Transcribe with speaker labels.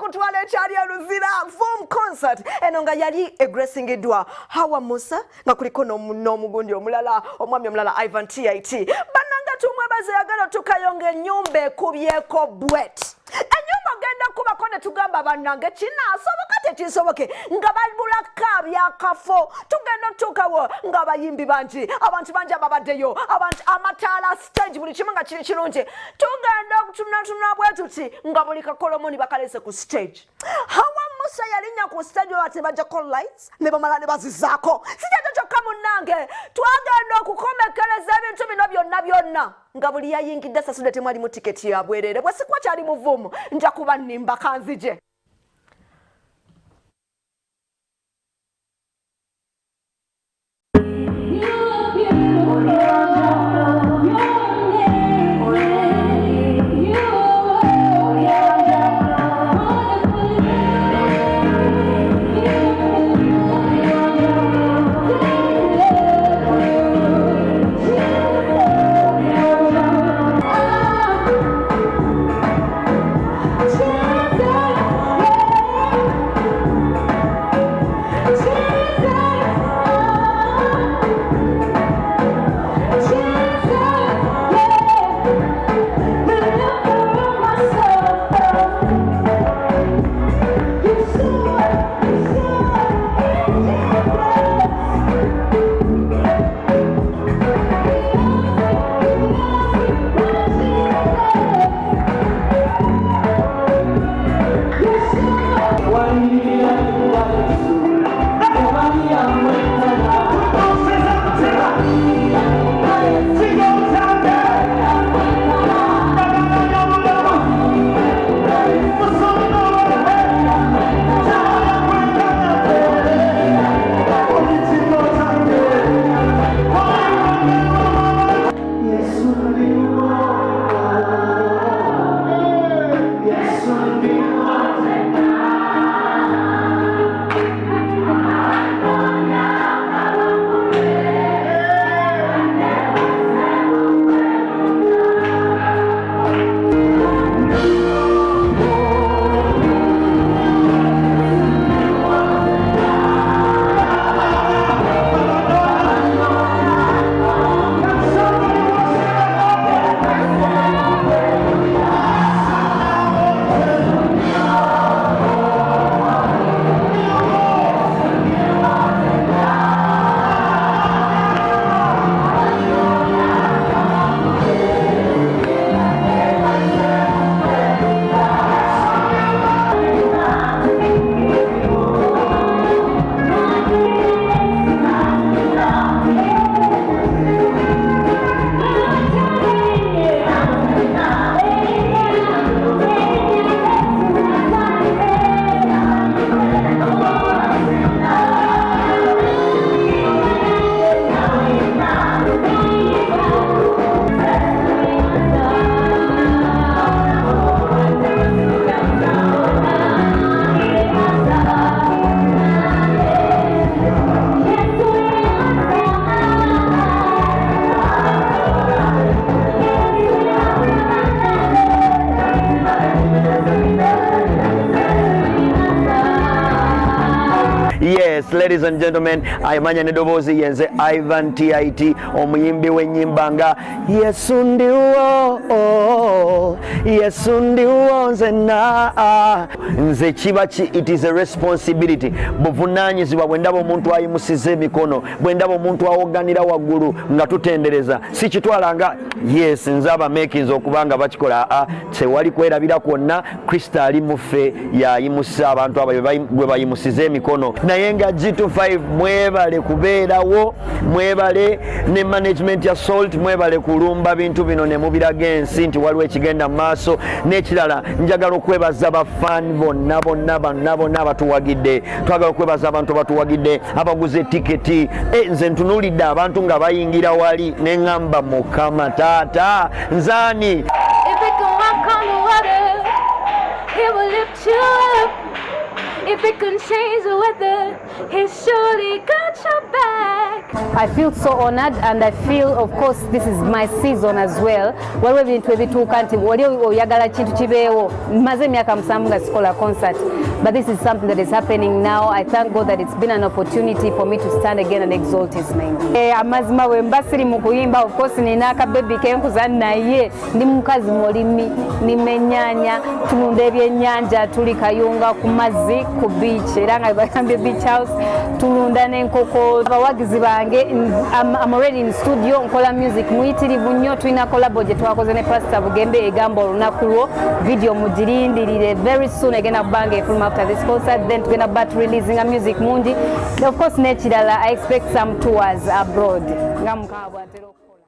Speaker 1: okutwala ekyali Luzira Voom concert eno nga yali egresingiddwa Hawa Musa nga kuliko n'omugundi omulala omwami omulala Ivan TIT bannanga tumwebaze yagala tukayonga ennyumba ekubyeko bwet ennyumba genda kubako ne tugamba bannange kinaasoboka tekisoboke nga balulaka byakafo tugenda tukawo nga abayimbi bangi abantu bangi ababaddeyo abantu amataala stage buli kimu nga kiri kirungi tugenda okutunatuna bwe tuti nga buli kakolomoni bakalese ku stage Hawa Musa yalinya ku stage bati bajjako lights ne bamala ne bazizaako sijajo kyokka munnange twagenda okukomekereza ebintu bino byonna nga buli yayingidde sasudde temwali mu tiketi ya bwerere bwe sikwa kyali mu Voom nja kuba nnimba kanzije.
Speaker 2: Yes, ladies and gentlemen, ayimanya nedobozi yenze Ivan TIT omuyimbi w'ennyimba nga Yesu ndiwo Yesu ndiwo nzenna nze kiba it is a responsibility buvunaanyizibwa bwe ndaba omuntu ayimusiza emikono bwe ndaba omuntu awoganira waggulu nga tutendereza si kitwalanga yes nze abamekinzi okubanga bakikola tewali kwerabira kwonna Kristo ali muffe yayimusa abantu abo gwe bayimusiza emikono naye nga G256 mwebale kubeerawo mwebale ne management ya Salt mwebale kulumba bintu bino ne mubiraga ensi nti waliwo ekigenda mu maaso n'ekirala njagala okwebaza bafani bonna abatuwagidde twagala okwebaza abantu abatuwagidde abaguze tiketi nze ntunuulidde abantu nga bayingira wali ne ŋŋamba Mukama taata nzaani
Speaker 3: If it can change the weather, he's surely got your back. I feel so honored and I feel of course this is my season as well. Waliwo ebintu ebituuka nti oli oyagala kintu kibeewo maze emyaka 7 nga sikola concert, but this is something that is happening now. I thank God that it's been an opportunity for me to stand again and exalt his name. Amazima we mbasiri mu kuyimba, of course nina akabebi kenkuza naye ndi mukazi mulimi nimenyanya tulunda ebyennyanja tuli Kayunga ku mazzi ku beach era nga bagambye beach house tulunda n'enkoko. Abawagizi bange I'm already in studio nkola music muyitirivu nnyo, tulina collabo gye twakoze ne Pastor Bugembe egamba olunaku lwo video mugirindirire very soon egenda kubange film after this concert, then tugenda bat releasing a music mungi, of course n'ekirala I expect some tours abroad nga mukabwa.